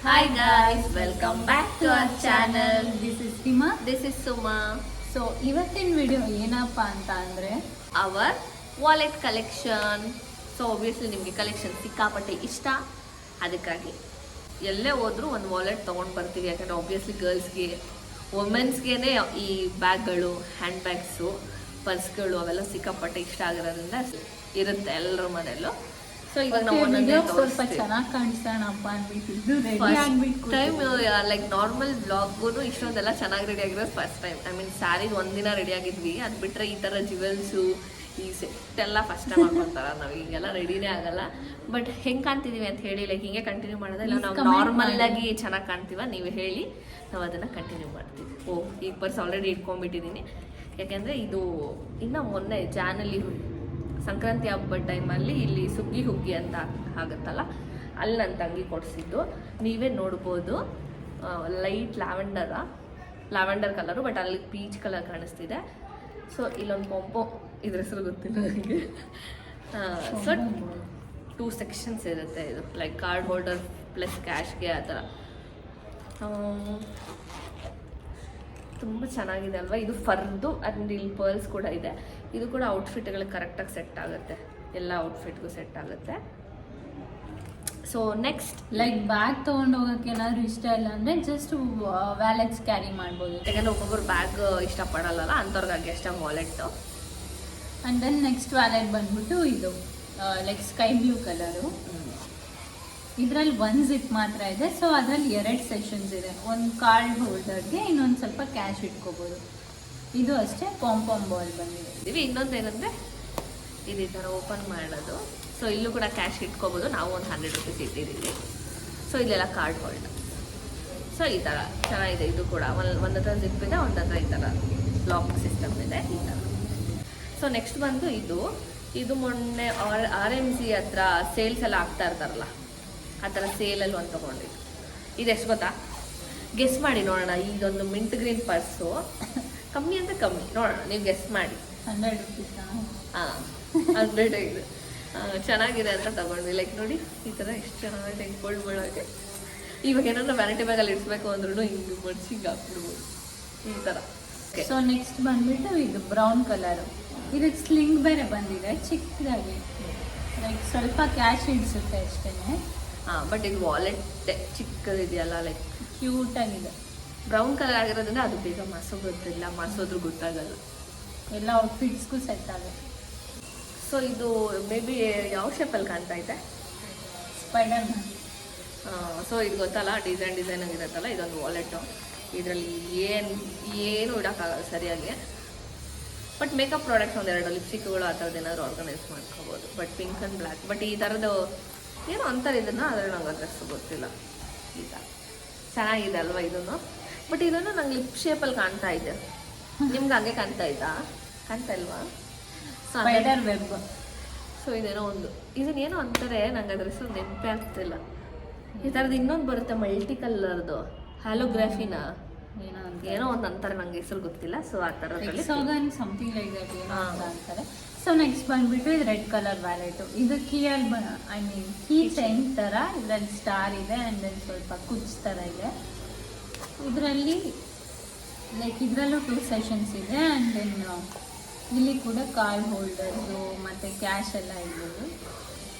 Hi guys, welcome back to our channel. This is Hima. This is Suma. So ಇವತ್ತಿನ video ಏನಪ್ಪ ಅಂತ ಅಂದರೆ Our wallet collection. So obviously ನಿಮಗೆ collection ಸಿಕ್ಕಾಪಟ್ಟೆ ಇಷ್ಟ. ಅದಕ್ಕಾಗಿ ಎಲ್ಲೇ ಹೋದ್ರೂ ಒಂದು ವಾಲೆಟ್ ತೊಗೊಂಡು ಬರ್ತೀವಿ. ಯಾಕಂದರೆ ಆಬ್ವಿಯಸ್ಲಿ ಗರ್ಲ್ಸ್ಗೆ ವುಮೆನ್ಸ್ಗೆ ಈ ಬ್ಯಾಗ್ಗಳು, ಹ್ಯಾಂಡ್ ಬ್ಯಾಗ್ಸು, ಪರ್ಸ್ಗಳು ಅವೆಲ್ಲ ಸಿಕ್ಕಾಪಟ್ಟೆ ಇಷ್ಟ ಆಗಿರೋದ್ರಿಂದ ಇರುತ್ತೆ ಎಲ್ಲರ ಮನೆಯಲ್ಲೂ. ಸೊ ಇವಾಗ ನಾವು ವಿಡಿಯೋ ಸ್ವಲ್ಪ ಚೆನ್ನಾಗಿ ಕಾಣಿಸೋಣಪ್ಪ ಅಂದ್ಬಿಟ್ಟು ರೆಡಿ ಆಗ್ಬಿಟ್ಟು ಟೈಮ್ ಲೈಕ್ ನಾರ್ಮಲ್ ಬ್ಲಾಗ್ಗೂ ಇಷ್ಟೊಂದೆಲ್ಲ ಚೆನ್ನಾಗಿ ರೆಡಿ ಆಗಿರೋದು ಫಸ್ಟ್ ಟೈಮ್. ಐ ಮೀನ್ ಸ್ಯಾರಿಗೆ ಒಂದಿನ ರೆಡಿ ಆಗಿದ್ವಿ, ಅದು ಬಿಟ್ಟರೆ ಈ ಥರ ಜ್ಯುವೆಲ್ಸು ಈ ಸೆಟ್ ಎಲ್ಲ ಫಸ್ಟ್ ಟೈಮ್ ಹಾಕೊಂತಾರ. ನಾವು ಈಗೆಲ್ಲ ರೆಡಿನೇ ಆಗಲ್ಲ. ಬಟ್ ಹೆಂಗೆ ಕಾಣ್ತಿದೀವಿ ಅಂತ ಹೇಳಿ ಲೈಕ್ ಹಿಂಗೆ ಕಂಟಿನ್ಯೂ ಮಾಡೋದು, ಇಲ್ಲ ನಾವು ನಾರ್ಮಲ್ ಆಗಿ ಚೆನ್ನಾಗಿ ಕಾಣ್ತೀವ ನೀವು ಹೇಳಿ, ನಾವು ಅದನ್ನು ಕಂಟಿನ್ಯೂ ಮಾಡ್ತೀವಿ. ಈಗ ಪರ್ಸ್ ಆಲ್ರೆಡಿ ಇಟ್ಕೊಂಡ್ಬಿಟ್ಟಿದ್ದೀನಿ. ಯಾಕೆಂದರೆ ಇದು ಇನ್ನು ಮೊನ್ನೆ ಜಾನಲ್ಲಿ ಸಂಕ್ರಾಂತಿ ಹಬ್ಬದ ಟೈಮಲ್ಲಿ ಇಲ್ಲಿ ಸುಗ್ಗಿ ಹುಗ್ಗಿ ಅಂತ ಆಗುತ್ತಲ್ಲ, ಅಲ್ಲಿ ನನ್ನ ತಂಗಿ ಕೊಡಿಸಿದ್ದು. ನೀವೇ ನೋಡ್ಬೋದು, ಲೈಟ್ ಲ್ಯಾವೆಂಡರ್ ಕಲರು, ಬಟ್ ಅಲ್ಲಿ ಪೀಚ್ ಕಲರ್ ಕಾಣಿಸ್ತಿದೆ. ಸೊ ಇಲ್ಲೊಂದು ಪೊಂಪೊ, ಇದ್ರ ಹೆಸರು ಗೊತ್ತಿಲ್ಲ ನನಗೆ. ಸೊ 2 ಸೆಕ್ಷನ್ಸ್ ಇರುತ್ತೆ ಇದು, ಲೈಕ್ ಕಾರ್ಡ್ ಹೋಲ್ಡರ್ ಪ್ಲಸ್ ಕ್ಯಾಶ್ಗೆ ಆ ಥರ. ತುಂಬ ಚೆನ್ನಾಗಿದೆ ಅಲ್ವಾ? ಇದು ಫರ್ದು, ಅದರಿಂದ ಇಲ್ಲಿ ಪರ್ಲ್ಸ್ ಕೂಡ ಇದೆ. ಇದು ಕೂಡ ಔಟ್ಫಿಟ್ಗಳಿಗೆ ಕರೆಕ್ಟಾಗಿ ಸೆಟ್ ಆಗುತ್ತೆ, ಎಲ್ಲ ಔಟ್ಫಿಟ್ಗೂ ಸೆಟ್ ಆಗುತ್ತೆ. ಸೊ ನೆಕ್ಸ್ಟ್ ಲೈಕ್ ಬ್ಯಾಗ್ ತೊಗೊಂಡು ಹೋಗೋಕೆ ಏನಾದರೂ ಇಷ್ಟ ಇಲ್ಲ ಅಂದರೆ ಜಸ್ಟ್ ವ್ಯಾಲೆಟ್ಸ್ ಕ್ಯಾರಿ ಮಾಡ್ಬೋದು. ಯಾಕಂದರೆ ಒಬ್ಬೊಬ್ಬರು ಬ್ಯಾಗ್ ಇಷ್ಟಪಡಲ್ಲ, ಅಂಥವ್ರಿಗಾಗಿ ಅಷ್ಟೇ ವಾಲೆಟ್ಟು. ಆ್ಯಂಡ್ ದೆನ್ ನೆಕ್ಸ್ಟ್ ವ್ಯಾಲೆಟ್ ಬಂದ್ಬಿಟ್ಟು ಇದು ಲೈಕ್ ಸ್ಕೈ ಬ್ಲೂ ಕಲರು. ಇದರಲ್ಲಿ 1 ಜಿಪ್ ಮಾತ್ರ ಇದೆ. ಸೊ ಅದರಲ್ಲಿ 2 ಸೆಷನ್ಸ್ ಇದೆ, ಒಂದು ಕಾರ್ಡ್ ಹೋಲ್ಡರ್ಗೆ, ಇನ್ನೊಂದು ಸ್ವಲ್ಪ ಕ್ಯಾಶ್ ಇಟ್ಕೋಬೋದು. ಇದು ಅಷ್ಟೇ ಪಾಂಪಾಮ್ ಬಾಲ್ ಬಂದಿದೆ. ಇನ್ನೊಂದು ಏನಂದರೆ ಇದು ಈ ಥರ ಓಪನ್ ಮಾಡೋದು. ಸೊ ಇಲ್ಲೂ ಕೂಡ ಕ್ಯಾಶ್ ಇಟ್ಕೋಬೋದು. ನಾವು ಒಂದು 100 ರೂಪೀಸ್ ಇಟ್ಟಿದ್ದೀವಿ. ಸೊ ಇಲ್ಲೆಲ್ಲ ಕಾರ್ಡ್ ಹೋಲ್ಡರ್. ಸೊ ಈ ಥರ ಚೆನ್ನಾಗಿದೆ. ಇದು ಕೂಡ ಒಂದು ಹತ್ರ ಜಿಪ್ ಇದೆ, ಒಂದು ಹತ್ರ ಈ ಥರ ಲಾಕ್ ಸಿಸ್ಟಮ್ ಇದೆ, ಈ ಥರ. ಸೊ ನೆಕ್ಸ್ಟ್ ಬಂದು ಇದು ಮೊನ್ನೆ RMC ಹತ್ರ ಸೇಲ್ಸ್ ಎಲ್ಲ ಆಗ್ತಾ ಇರ್ತಾರಲ್ಲ, ಆ ಥರ ಸೇಲಲ್ಲಿ ಒಂದು ತೊಗೊಂಡಿದ್ದು. ಇದೆಷ್ಟು ಗೊತ್ತಾ? ಗೆಸ್ ಮಾಡಿ ನೋಡೋಣ. ಇದೊಂದು ಮಿಂಟ್ ಗ್ರೀನ್ ಪರ್ಸು, ಕಮ್ಮಿ ಅಂದರೆ ಕಮ್ಮಿ, ನೋಡೋಣ ನೀವು ಗೆಸ್ ಮಾಡಿ. 100 ರೂಪೀಸಾ? ಹಾಂ, 100 ಇದು ಚೆನ್ನಾಗಿದೆ ಅಂತ ತಗೊಂಡ್ವಿ. ಲೈಕ್ ನೋಡಿ ಈ ಥರ ಎಷ್ಟು ಚೆನ್ನಾಗಿದೆ, ಇಟ್ಕೊಳ್ಬಿಡೋಕೆ. ಇವಾಗ ಏನಾದ್ರು ವ್ಯಾನಿಟಿ ಬ್ಯಾಗಲ್ಲಿ ಇಡಿಸ್ಬೇಕು ಅಂದ್ರೂ ಹಿಂಗೆ ಮಡ್ಸಿ ಹಿಂಗೆ ಹಾಕ್ಬಿಡ್ಬೋದು, ಈ ಥರ. ಸೊ ನೆಕ್ಸ್ಟ್ ಬಂದ್ಬಿಟ್ಟು ಇದು ಬ್ರೌನ್ ಕಲರು. ಇದಕ್ಕೆ ಸ್ಲಿಂಗ್ ಬೇರೆ ಬಂದಿದೆ ಚಿಕ್ಕದಾಗಿ, ಲೈಕ್ ಸ್ವಲ್ಪ ಕ್ಯಾಶ್ ಇಡಿಸುತ್ತೆ ಅಷ್ಟೇ. ಹಾಂ, ಬಟ್ ಇದು ವಾಲೆಟ್ ಚಿಕ್ಕದಿದೆಯಲ್ಲ, ಲೈಕ್ ಕ್ಯೂಟಾಗಿದೆ. ಬ್ರೌನ್ ಕಲರ್ ಆಗಿರೋದ್ರಿಂದ ಅದು ಬೇಗ ಮಾಸೋಗೋದಿಲ್ಲ, ಮಾಸೋದ್ರೂ ಗೊತ್ತಾಗಲ್ಲ, ಎಲ್ಲ ಔಟ್ಫಿಟ್ಸ್ಗೂ ಸೆಟ್ ಆಗುತ್ತೆ. ಸೊ ಇದು ಮೇ ಬಿ ಯಾವ ಶೇಪಲ್ಲಿ ಕಾಣ್ತಾ ಇದೆ? Spider man. ಸೊ ಇದು ಗೊತ್ತಲ್ಲ, ಡಿಸೈನ್ ಆಗಿರುತ್ತಲ್ಲ, ಇದೊಂದು ವಾಲೆಟು. ಇದರಲ್ಲಿ ಏನು ಇಡೋಕ್ಕಾಗಲ್ಲ ಸರಿಯಾಗಿ. ಬಟ್ ಮೇಕಪ್ ಪ್ರಾಡಕ್ಟ್ಸ್ ಒಂದೆರಡು ಲಿಪ್ಸ್ಟಿಕ್ಗಳು ಆ ಥರದ್ದು ಏನಾದರೂ ಆರ್ಗನೈಸ್ ಮಾಡ್ಕೋಬೋದು. But pink and black, but ಈ ಥರದ್ದು ಏನೋ ಅಂತಾರೆ ಇದನ್ನು, ಆದರೆ ನಂಗೆ ಅದ್ರಷ್ಟು ಗೊತ್ತಿಲ್ಲ. ಈ ಥರ ಚೆನ್ನಾಗಿದೆ ಅಲ್ವಾ ಇದನ್ನು? ಬಟ್ ಇದನ್ನು ನಂಗೆ ಲಿಪ್ ಶೇಪಲ್ಲಿ ಕಾಣ್ತಾ ಇದೆ. ನಿಮ್ಗೆ ಹಂಗೆ ಕಾಣ್ತಾ ಇಲ್ವಾ? Spider web. ಸೊ ಇದನ್ನೇನೋ ಅಂತಾರೆ, ನಂಗೆ ಅದ್ರ ಹೆಸರು ನೆನಪೇ ಆಗ್ತಿಲ್ಲ. ಈ ಥರದ್ದು ಇನ್ನೊಂದು ಬರುತ್ತೆ ಮಲ್ಟಿ ಕಲರ್ದು, ಹ್ಯಾಲೋಗ್ರಾಫಿನ ಏನೋ ಒಂದು ಅಂತಾರೆ, ನಂಗೆ ಹೆಸರು ಗೊತ್ತಿಲ್ಲ. ಸೊ ಆ ಥರದ್ರಲ್ಲಿ ಸಮಥಿಂಗ್ ಲೈಕ್ ದಟ್ ಏನೋ ಅಂತಾರೆ. ಸೊ ನೆಕ್ಸ್ಟ್ ಬಂದ್ಬಿಟ್ಟು ಇದು ರೆಡ್ ಕಲರ್ ವ್ಯಾಲೆಟು. ಇದು ಕೀ ಚೈನ್ ಥರ, ಇದರಲ್ಲಿ ಸ್ಟಾರ್ ಇದೆ ಆ್ಯಂಡ್ ದೆನ್ ಸ್ವಲ್ಪ ಕುಚ್ ಥರ ಇದೆ. ಇದರಲ್ಲಿ ಲೈಕ್ ಇದರಲ್ಲೂ 2 ಸೆಷನ್ಸ್ ಇದೆ. ಆ್ಯಂಡ್ ದೆನ್ ಇಲ್ಲಿ ಕೂಡ ಕಾರ್ಡ್ ಹೋಲ್ಡರ್ಸು ಮತ್ತು ಕ್ಯಾಶ್ ಎಲ್ಲ ಇರ್ಬೋದು.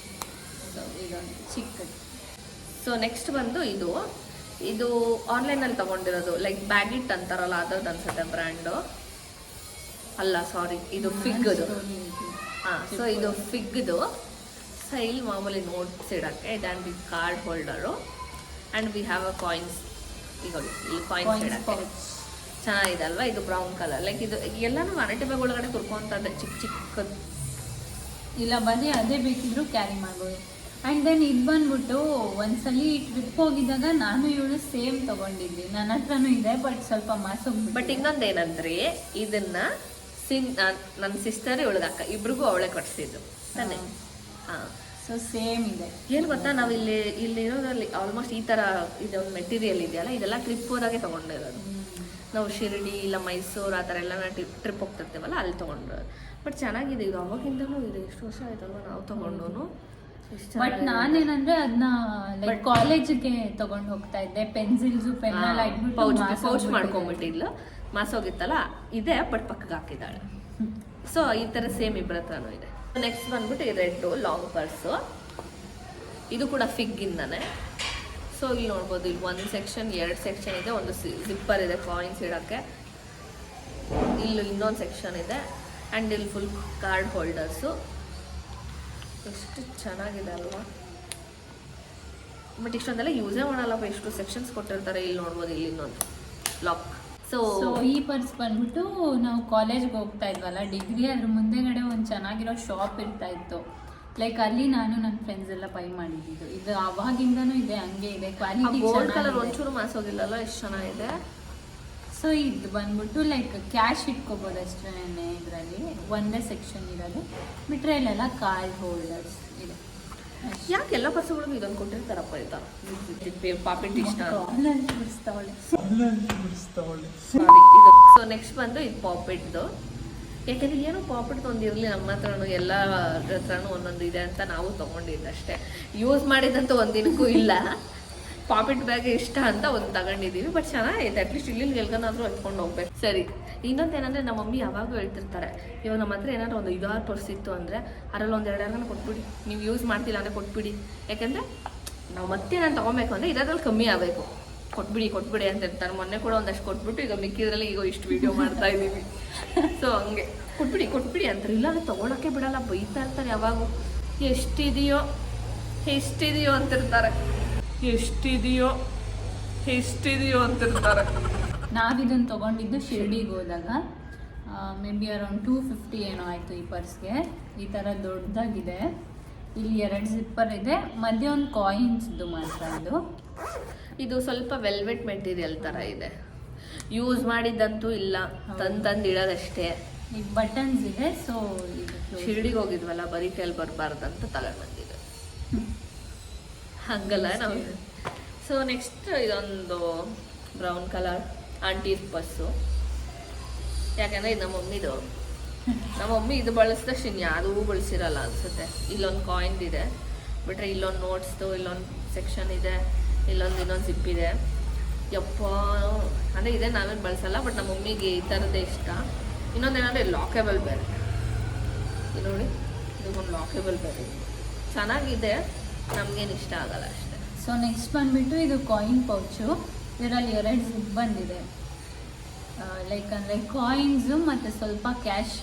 ಸೊ ಇದೊಂದು ಚಿಕ್ಕದು. ಸೊ ನೆಕ್ಸ್ಟ್ ಬಂದು ಇದು ಆನ್ಲೈನಲ್ಲಿ ತೊಗೊಂಡಿರೋದು, ಲೈಕ್ ಬ್ಯಾಗಿಟ್ ಅಂತಾರಲ್ಲ ಅದ್ರದ್ದು ಅನ್ಸುತ್ತೆ ಬ್ರ್ಯಾಂಡು. ಅಲ್ಲ ಸಾರಿ, ಇದು ಫಿಗ್ದು. ಹಾಂ, ಸೊ ಇದು ಫಿಗ್ದು ಸೈಲ್ ಮಾಮೂಲಿ ನೋಟ್ಸ್ ಇಡೋಕ್ಕೆ. ಇದಾಂಡ್ card holder and we have a coins. ಈಗ ಇಲ್ಲಿ ಕಾಯಿನ್ಸ್ ಇಡೋಕ್ಕೆ ಚೆನ್ನಾಗಿದೆ ಅಲ್ವಾ? ಇದು ಬ್ರೌನ್ ಕಲರ್. ಲೈಕ್ ಇದು ಎಲ್ಲನೂ ವ್ಯಾನಿಟಿ ಬ್ಯಾಗ್ ಒಳಗಡೆ ತುರ್ಕೊಂತದ್ದೆ, ಚಿಕ್ಕದು. ಇಲ್ಲ ಬನ್ನಿ, ಅದೇ ಬೇಕಿದ್ರು ಕ್ಯಾರಿ ಮಾಡ್ಬೋದು. ಆ್ಯಂಡ್ ದೆನ್ ಇದು ಬಂದ್ಬಿಟ್ಟು ಒಂದ್ಸಲಿ ಟ್ರಿಪ್ ಹೋಗಿದ್ದಾಗ ನಾನು ಇವಳು ಸೇಮ್ ತೊಗೊಂಡಿದ್ವಿ, ನನ್ನ ಹತ್ರನೂ ಇದೆ, ಬಟ್ ಸ್ವಲ್ಪ ಮಾಸೋಗ್ಬಿಟ್ಟು. ಬಟ್ ಇನ್ನೊಂದೇನಂದ್ರೆ ಇದನ್ನ ನನ್ನ ಸಿಸ್ಟರ್ ಇವಳಿಗೆ ಇಬ್ರಿಗೂ ಅವಳೇ ಕೊಡಿಸಿದ್ದು ತಾನೆ. ಹಾಂ, ಸೊ ಸೇಮ್ ಇದೆ. ಏನು ಗೊತ್ತಾ, ನಾವು ಇಲ್ಲಿರೋದ್ರಲ್ಲಿ ಆಲ್ಮೋಸ್ಟ್ ಈ ಥರ ಇದೊಂದು ಮೆಟೀರಿಯಲ್ ಇದೆಯಲ್ಲ, ಇದೆಲ್ಲ ಟ್ರಿಪ್ ಹೋದಾಗೆ ತೊಗೊಂಡಿರೋದು. ನಾವು ಶಿರಡಿ ಇಲ್ಲ ಮೈಸೂರು ಆ ಥರ ಎಲ್ಲ ಟ್ರಿಪ್ ಹೋಗ್ತಿರ್ತೀವಲ್ಲ, ಅಲ್ಲಿ ತೊಗೊಂಡಿರೋದು. ಬಟ್ ಚೆನ್ನಾಗಿದೆ ಇದು, ಅವಾಗಿಂದನೂ ಇದೆ. ಎಷ್ಟು ವರ್ಷ ಆಯ್ತಲ್ವ ನಾವು ತೊಗೊಂಡು. ಬಟ್ ನಾನೇನಂದ್ರೆ ಅದನ್ನ ಲೈಕ್ ಕಾಲೇಜ್ಗೆ ತಗೊಂಡ್ ಹೋಗ್ತಾ ಇದ್ದೆ, ಪೆನ್ಸಿಲ್ಸ್ ಪೆನ್ ಎಲ್ಲ ಪೌಚ್ ಮಾಡ್ಕೊಂಡ್ಬಿಟ್ಟಿದ್ಲು, ಮಾಸೋಗಿತ್ತಲ್ಲ ಇದೆ, ಬಟ್ ಪಕ್ಕಕ್ಕೆ ಹಾಕಿದ್ದಾಳೆ. ಸೊ ಈ ತರ ಸೇಮ್ ಇಬ್ಬರ ಹತ್ರನೂ ಇದೆ. ನೆಕ್ಸ್ಟ್ ಬಂದ್ಬಿಟ್ಟು ಈ ರೆಡ್ ಲಾಂಗ್ ಪರ್ಸು, ಇದು ಕೂಡ ಫಿಗ್ ಇಂದಾನೆ. ಸೊ ಇಲ್ಲಿ ನೋಡ್ಬೋದು, ಇಲ್ಲಿ 1 ಸೆಕ್ಷನ್ 2 ಸೆಕ್ಷನ್ ಇದೆ, ಒಂದು ಜಿಪ್ಪರ್ ಇದೆ ಕಾಯಿನ್ಸ್ ಇಡೋಕ್ಕೆ, ಇಲ್ಲಿ ಇನ್ನೊಂದು ಸೆಕ್ಷನ್ ಇದೆ, ಆ್ಯಂಡ್ ಇಲ್ಲಿ ಫುಲ್ ಕಾರ್ಡ್ ಹೋಲ್ಡರ್ಸು. ಎಷ್ಟು ಚೆನ್ನಾಗಿದೆ ಅಲ್ವಾ? ಬಟ್ ಇಷ್ಟೊಂದೆಲ್ಲ ಯೂಸೇ ಮಾಡಲ್ಲಪ್ಪ, ಎಷ್ಟು ಸೆಕ್ಷನ್ಸ್ ಕೊಟ್ಟಿರ್ತಾರೆ. ಇಲ್ಲಿ ನೋಡ್ಬೋದು, ಇಲ್ಲಿ ಇನ್ನೊಂದು ಲಾಕ್. ಸೊ ಈ ಪರ್ಸ್ ಬಂದ್ಬಿಟ್ಟು ನಾವು ಕಾಲೇಜ್ಗೆ ಹೋಗ್ತಾ ಇದ್ವಲ್ಲ ಡಿಗ್ರಿ, ಅದ್ರ ಮುಂದೆಗಡೆ ಒಂದು ಚೆನ್ನಾಗಿರೋ ಶಾಪ್ ಇರ್ತಾ ಇತ್ತು. ಲೈಕ್ ಅಲ್ಲಿ ನಾನು ನನ್ನ ಫ್ರೆಂಡ್ಸ್ ಎಲ್ಲ ಬೈ ಮಾಡಿದ್ದು. ಇದು ಅವಾಗಿಂದನೂ ಇದೆ, ಹಂಗೆ ಇದೆ, ಕ್ವಾಲಿಟಿ ಗೋಲ್ಡ್ ಕಲರ್ ಒಂಚೂರು ಮಾಸೋಗಿಲ್ಲಲ್ಲ, ಎಷ್ಟು ಚೆನ್ನಾಗಿದೆ. ಸೊ ಇದು ಬಂದ್ಬಿಟ್ಟು ಲೈಕ್ ಕ್ಯಾಶ್ ಇಟ್ಕೋಬೋದು ಅಷ್ಟೇ ಇದರಲ್ಲಿ, ಒಂದೇ ಸೆಕ್ಷನ್ ಇರೋದು. ಬಿಟ್ರೆ ಇಲ್ಲೆಲ್ಲ ಕಾರ್ಡ್ ಹೋಲ್ಡರ್ಸ್ ಇದೆ. ಯಾಕೆ ಎಲ್ಲ ಪರ್ಸುಗಳಿಗೂ ಇದೊಂದು ಕೊಟ್ಟಿರ್ತಾರಪ್ಪ, ಆಯ್ತಾ? ಪಾಪಿಟ್ ಇಷ್ಟ. ಸೊ ನೆಕ್ಸ್ಟ್ ಬಂದು ಇದು ಪಾಪಿಟ್ದು. ಯಾಕಂದ್ರೆ ಏನೋ ಪಾಪಿಟ್ ಒಂದಿರಲಿ ನಮ್ಮ ಹತ್ರನೂ, ಎಲ್ಲ ಹತ್ರನೂ ಒಂದೊಂದು ಇದೆ ಅಂತ ನಾವು ತೊಗೊಂಡಿದ್ದಷ್ಟೇ. ಯೂಸ್ ಮಾಡಿದಂತೂ ಒಂದಿನಕ್ಕೂ ಇಲ್ಲ. ಪಾಪಿಟ್ ಬ್ಯಾಗ್ ಇಷ್ಟ ಅಂತ ಒಂದು ತಗೊಂಡಿದ್ದೀವಿ, ಬಟ್ ಚೆನ್ನಾಗಿದೆ. ಅಟ್ಲೀಸ್ಟ್ ಇಲ್ಲಿ ಎಲ್ಗನಾದ್ರೂ ಹಚ್ಕೊಂಡು ಹೋಗ್ಬೇಕು. ಸರಿ, ಇನ್ನೊಂದೇನಂದ್ರೆ ನಮ್ಮ ಮಮ್ಮಿ ಯಾವಾಗೂ ಹೇಳ್ತಿರ್ತಾರೆ, ಇವಾಗ ನಮ್ಮ ಹತ್ರ ಏನಾದ್ರು ಒಂದು 5-6 ಪರ್ಸ್ ಇತ್ತು ಅಂದರೆ ಅದರಲ್ಲಿ ಒಂದು 2 ಕೊಟ್ಬಿಡಿ, ನೀವು ಯೂಸ್ ಮಾಡ್ತಿಲ್ಲ ಅಂದರೆ ಕೊಟ್ಬಿಡಿ. ಯಾಕಂದರೆ ನಾವು ಮತ್ತೆ ನಾನು ತೊಗೊಬೇಕು ಅಂದರೆ ಇರೋದ್ರಲ್ಲಿ ಕಮ್ಮಿ ಆಗಬೇಕು, ಕೊಟ್ಬಿಡಿ ಅಂತ ಇರ್ತಾರೆ. ಮೊನ್ನೆ ಕೂಡ ಒಂದಷ್ಟು ಕೊಟ್ಬಿಟ್ಟು ಈಗ ಮಿಕ್ಕಿದ್ರಲ್ಲಿ ಈಗ ಇಷ್ಟು ವಿಡಿಯೋ ಮಾಡ್ತಾ ಇದ್ದೀವಿ. ಸೊ ಹಂಗೆ ಕೊಟ್ಬಿಡಿ ಅಂತಾರೆ, ಇಲ್ಲಾಂದ್ರೆ ತೊಗೊಳಕ್ಕೆ ಬಿಡಲ್ಲ, ಬೈತಾ ಇರ್ತಾರೆ ಯಾವಾಗೂ. ಎಷ್ಟಿದೆಯೋ ಅಂತಿರ್ತಾರೆ, ಎಷ್ಟಿದೆಯೋ ಅಂತಿರ್ತಾರೆ. ನಾವಿದನ್ನು ತೊಗೊಂಡಿದ್ದು ಶಿರ್ಡಿಗೆ ಹೋದಾಗ, ಮೇ ಬಿ ಅರೌಂಡ್ 250 ಏನೋ ಆಯಿತು ಈ ಪರ್ಸ್ಗೆ. ಈ ಥರ ದೊಡ್ಡದಾಗಿದೆ, ಇಲ್ಲಿ 2 ಜಿಪ್ಪರ್ ಇದೆ, ಮಧ್ಯೆ ಒಂದು ಕಾಯಿನ್ಸ್ದು ಮಾತ್ರ. ಇದು ಸ್ವಲ್ಪ ವೆಲ್ವೆಟ್ ಮೆಟೀರಿಯಲ್ ಥರ ಇದೆ, ಯೂಸ್ ಮಾಡಿದ್ದಂತೂ ಇಲ್ಲ, ತಂದು ಇಡೋದಷ್ಟೇ. ಈಗ ಬಟನ್ಸ್ ಇದೆ. ಸೊ ಶಿರ್ಡಿಗೆ ಹೋಗಿದ್ವಲ್ಲ, ಬರೀ ಕೈಯಲ್ಲಿ ಬರಬಾರ್ದಂತ ತಗೊಂಡು ಬಂದಿದೆ, ಹಂಗಲ್ಲ ನಾವು. ಸೊ ನೆಕ್ಸ್ಟ್ ಇದೊಂದು ಬ್ರೌನ್ ಕಲರ್ ಆಂಟೀಸ್ ಪರ್ಸು. ಯಾಕಂದರೆ ಇದು ನಮ್ಮ ಮಮ್ಮಿ ಇದು ಬಳಸಿದಷ್ಟು ಇನ್ನು ಯಾವುದೂ ಬಳಸಿರಲ್ಲ ಅನಿಸುತ್ತೆ. ಇಲ್ಲೊಂದು ಕಾಯಿನ್ ಇದೆ, ಬಿಟ್ರೆ ಇಲ್ಲೊಂದು ನೋಟ್ಸ್ದು ಇಲ್ಲೊಂದು ಸೆಕ್ಷನ್ ಇದೆ, ಇನ್ನೊಂದು ಜಿಪ್ ಇದೆ. ಯಪ್ಪ, ಅಂದರೆ ಇದೆ ನಾವೇನು ಬಳಸಲ್ಲ, ಬಟ್ ನಮ್ಮ ಮಮ್ಮಿಗೆ ಈ ಥರದ್ದೇ ಇಷ್ಟ. ಇನ್ನೊಂದೇನಂದರೆ ಲಾಕೇಬಲ್ ಬೇರೆ, ಇದು ನೋಡಿ, ಇದಕ್ಕೊಂದು ಲಾಕೇಬಲ್ ಬೇರೆ ಚೆನ್ನಾಗಿದೆ, ನಮಗೇನು ಇಷ್ಟ ಆಗಲ್ಲ ಅಷ್ಟೇ. ಸೊ ನೆಕ್ಸ್ಟ್ ಬಂದುಬಿಟ್ಟು ಇದು ಕಾಯಿನ್ ಪೌಚು. ಇದರಲ್ಲಿ 2 ಜಿಪ್ ಬಂದಿದೆ. ಲೈಕ್ ಅಂದರೆ ಕಾಯಿನ್ಸು ಮತ್ತು ಸ್ವಲ್ಪ ಕ್ಯಾಶ್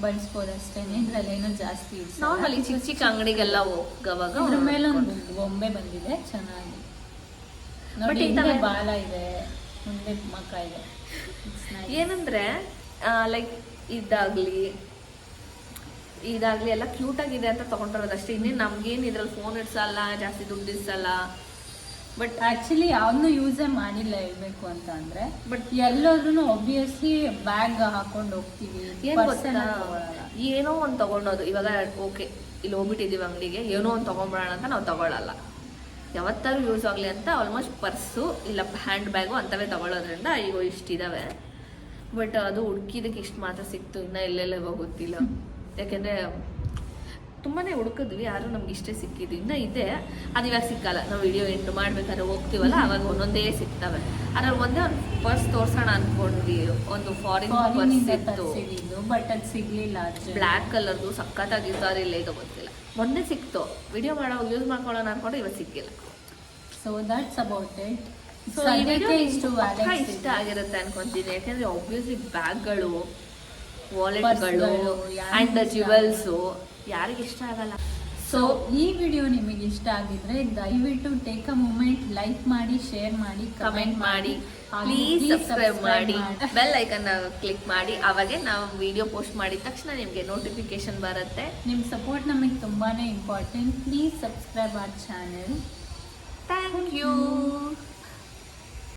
ಬಳಸ್ಬೋದು ಅಷ್ಟೇ, ಇದರಲ್ಲಿ ಏನೋ ಜಾಸ್ತಿ ಇಲ್ಲ. ನಾರ್ಮಲಿ ಚಿಕ್ಕ ಅಂಗಡಿಗೆಲ್ಲ ಹೋಗವಾಗ ಇದ್ರ ಮೇಲೆ ಒಂದು ಗೊಂಬೆ ಬಂದಿದೆ, ಚೆನ್ನಾಗಿ ನೋಡಿ. ಬಾಲ ಇದೆ, ಮುಂದೆ ಮಕ್ಕ ಇದೆ. ಏನಂದ್ರೆ ಲೈಕ್ ಇದಾಗ್ಲಿ ಎಲ್ಲ ಕ್ಯೂಟ್ ಆಗಿದೆ ಅಂತ ತಗೊಂಡಿರೋದು ಅಷ್ಟೇ. ಇನ್ನೇನು ನಮ್ಗೇನು ಇದ್ರಲ್ಲಿ ಫೋನ್ ಇಡ್ಸಲ್ಲ, ಜಾಸ್ತಿ ದುಡ್ಡು ಇಡ್ಸಲ್ಲ. ಬಟ್ ಆಕ್ಚುಲಿ ಯಾವನ್ನೂ ಯೂಸೇ ಮಾಡಿಲ್ಲ ಹೇಳ್ಬೇಕು ಅಂತ ಅಂದ್ರೆ. ಬಟ್ ಎಲ್ಲೋದ್ರೂ ಒಬ್ವಿಯಸ್ಲಿ ಬ್ಯಾಗ್ ಹಾಕೊಂಡು ಹೋಗ್ತೀವಿ, ಏನೋ ಒಂದು ತಗೊಳೋದು. ಇವಾಗ ಓಕೆ, ಇಲ್ಲಿ ಹೋಗ್ಬಿಟ್ಟಿದೀವಿ ಅಂಗಡಿಗೆ, ಏನೋ ಒಂದು ತಗೊಂಡ್ಬಿಡೋಣ ಅಂತ ನಾವು ತಗೊಳ್ಳಲ್ಲ. ಯಾವತ್ತಾದ್ರೂ ಯೂಸ್ ಆಗಲಿ ಅಂತ ಆಲ್ಮೋಸ್ಟ್ ಪರ್ಸು ಇಲ್ಲ ಹ್ಯಾಂಡ್ ಬ್ಯಾಗು ಅಂತವೇ ತಗೊಳ್ಳೋದ್ರಿಂದ ಈಗ ಇಷ್ಟಿದಾವೆ. ಬಟ್ ಅದು ಹುಡುಕಿದಕ್ಕೆ ಇಷ್ಟು ಮಾತ್ರ ಸಿಕ್ತು, ಇನ್ನು ಎಲ್ಲೆಲ್ಲ ಗೊತ್ತಿಲ್ಲ. ಯಾಕೆಂದರೆ ತುಂಬಾ ಹುಡುಕಿದ್ವಿ, ಯಾರು ನಮ್ಗೆ ಇಷ್ಟೇ ಸಿಕ್ಕಿದ್ದು. ಇನ್ನೂ ಇದೆ, ಅದು ಇವಾಗ ಸಿಕ್ಕಲ್ಲ. ನಾವು ವಿಡಿಯೋ ಎಂಟು ಮಾಡ್ಬೇಕಾದ್ರೆ ಹೋಗ್ತೀವಲ್ಲ, ಅವಾಗ ಒಂದೊಂದೇ ಸಿಗ್ತವೆ. ಅದ್ರಲ್ಲಿ ಒಂದೇ ಒಂದು ಪರ್ಸ್ ತೋರ್ಸೋಣ ಅನ್ಕೊಂಡ್ವಿ, ಒಂದು ಫಾರಿನ್ ಪರ್ಸ್ ಇತ್ತು, ಬಟ್ ಅದು ಸಿಗ್ಲಿಲ್ಲ. ಬ್ಲ್ಯಾಕ್ ಕಲರ್ದು ಸಖತ್ತಾಗಿತ್ತು, ಇಲ್ಲ ಇದು ಗೊತ್ತಿಲ್ಲ. ಮೊನ್ನೆ ಸಿಕ್ತು, ವಿಡಿಯೋ ಮಾಡೋ ಯೂಸ್ ಮಾಡ್ಕೊಳ್ಳೋಣ ಅನ್ಕೊಂಡು ಇವತ್ತು ಸಿಕ್ಕಿಲ್ಲ. So that's about it. So ಇಷ್ಟ ಆಗಿರುತ್ತೆ ಅನ್ಕೊಂತೀನಿ. ಯಾಕೆಂದ್ರೆ ಆಬ್ವಿಯಸ್ಲಿ ಬ್ಯಾಗ್ಗಳು, ವಾಲೆಟ್ಗಳು ಅಂಡ್ ಜ್ಯುವೆಲ್ಸು ಯಾರಿಗೆ ಇಷ್ಟ ಆಗಲ್ಲ. ಸೊ ಈ ವಿಡಿಯೋ ನಿಮಗೆ ಇಷ್ಟ ಆಗಿದ್ರೆ ದಯವಿಟ್ಟು ಟೇಕ್ ಅ ಮೂಮೆಂಟ್, ಲೈಕ್ ಮಾಡಿ, ಶೇರ್ ಮಾಡಿ, ಕಮೆಂಟ್ ಮಾಡಿ, ಪ್ಲೀಸ್ ಸಬ್ಸ್ಕ್ರೈಬ್ ಮಾಡಿ, ಬೆಲ್ ಐಕನ್ ಕ್ಲಿಕ್ ಮಾಡಿ. ಅವಾಗೆ ನಾವು ವಿಡಿಯೋ ಪೋಸ್ಟ್ ಮಾಡಿದ ತಕ್ಷಣ ನಿಮಗೆ ನೋಟಿಫಿಕೇಶನ್ ಬರುತ್ತೆ. ನಿಮ್ಮ ಸಪೋರ್ಟ್ ನಮಗೆ ತುಂಬಾನೇ important. Please subscribe our channel. Thank you.